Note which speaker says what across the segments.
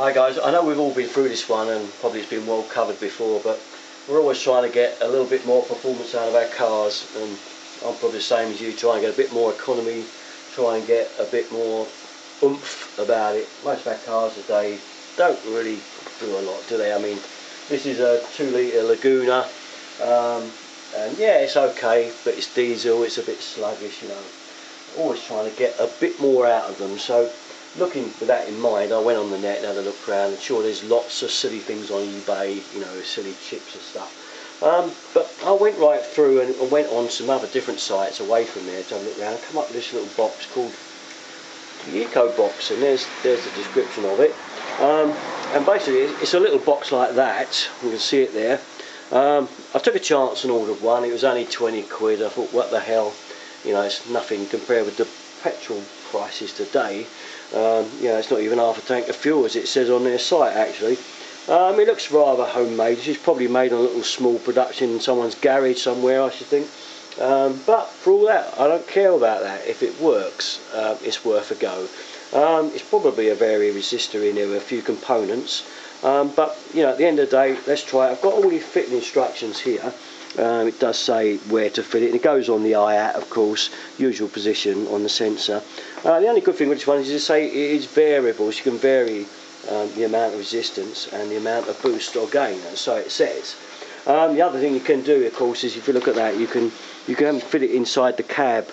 Speaker 1: Hi guys, I know we've all been through this one and probably it's been well covered before, but we're always trying to get a little bit more performance out of our cars, and I'm probably the same as you, trying to get a bit more economy, try and get a bit more oomph about it. Most of our cars today don't really do a lot, do they? I mean, this is a 2 litre Laguna, and yeah, it's okay, but it's diesel, it's a bit sluggish, you know. Always trying to get a bit more out of them. So looking with that in mind, I went on the net and had a look around, and sure, there's lots of silly things on eBay, you know, silly chips and stuff. But I went right through and went on some other different sites away from there to have a look around and come up with this little box called the Eco Box, and there's the description of it. And basically it's a little box like that, you can see it there. I took a chance and ordered one. It was only 20 quid. I thought, what the hell, you know, it's nothing compared with the petrol prices today. You know, it's not even half a tank of fuel, as it says on their site actually. It looks rather homemade. This is probably made on a little small production in someone's garage somewhere, I should think. But for all that, I don't care about that. If it works, it's worth a go. It's probably a vary resistor in there with a few components. But you know, at the end of the day, let's try it. I've got all the fitting instructions here. It does say where to fit it, and it goes on the IAT, of course, usual position on the sensor. The only good thing with this one is to say it is variable, so you can vary the amount of resistance and the amount of boost or gain, and so it says. The other thing you can do, of course, is if you look at that, you can fit it inside the cab,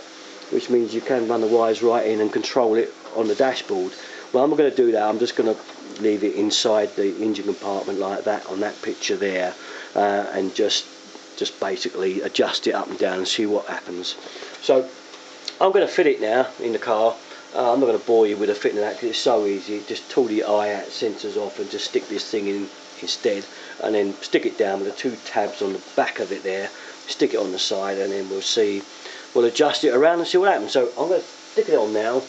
Speaker 1: which means you can run the wires right in and control it on the dashboard. Well, I'm not going to do that. I'm just going to leave it inside the engine compartment like that on that picture there, and just basically adjust it up and down and see what happens. So I'm going to fit it now in the car. I'm not going to bore you with the fitting of that because it's so easy. Just pull the IAT sensors off and just stick this thing in instead, and then stick it down with the 2 tabs on the back of it there, stick it on the side, and then we'll adjust it around and see what happens. So I'm going to stick it on now,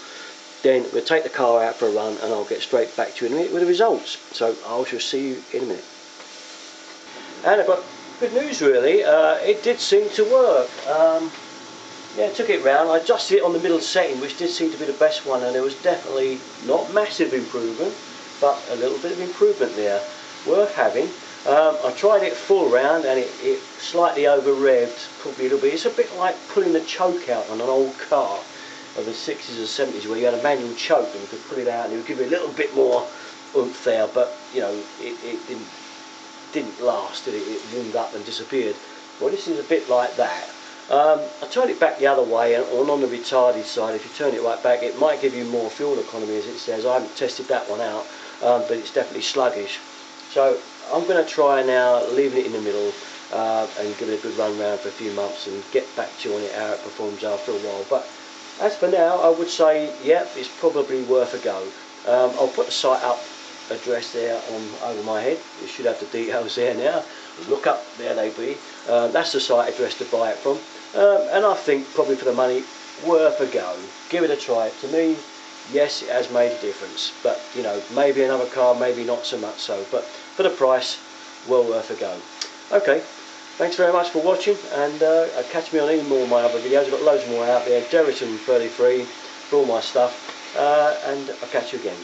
Speaker 1: then we'll take the car out for a run, and I'll get straight back to you in a minute with the results. So I shall see you in a minute. And I've got good news really. It did seem to work. Yeah, I took it round, I adjusted it on the middle setting, which did seem to be the best one, and there was definitely not massive improvement, but a little bit of improvement there, worth having. I tried it full round, and it slightly over revved, probably a little bit. It's a bit like pulling the choke out on an old car of the 60s or 70s, where you had a manual choke and you could pull it out and it would give you a little bit more oomph there, but you know, it didn't last, did it? It warmed up and disappeared. Well, this is a bit like that. I turned it back the other way, and on the retarded side, if you turn it right back, it might give you more fuel economy, as it says. I haven't tested that one out, but it's definitely sluggish. So I'm going to try now leaving it in the middle and give it a good run round for a few months and get back to you on it, how it performs after a while. But as for now, I would say, yeah, it's probably worth a go. I'll put the site up address there over my head. You should have the details there now. Look up, there they be. That's the site address to buy it from. And I think probably for the money, worth a go. Give it a try. To me, yes, it has made a difference, but you know, maybe another car, maybe not so much so, but for the price, well worth a go. Okay, thanks very much for watching, and catch me on any more of my other videos. I've got loads more out there. Derriton 33 for all my stuff, and I'll catch you again.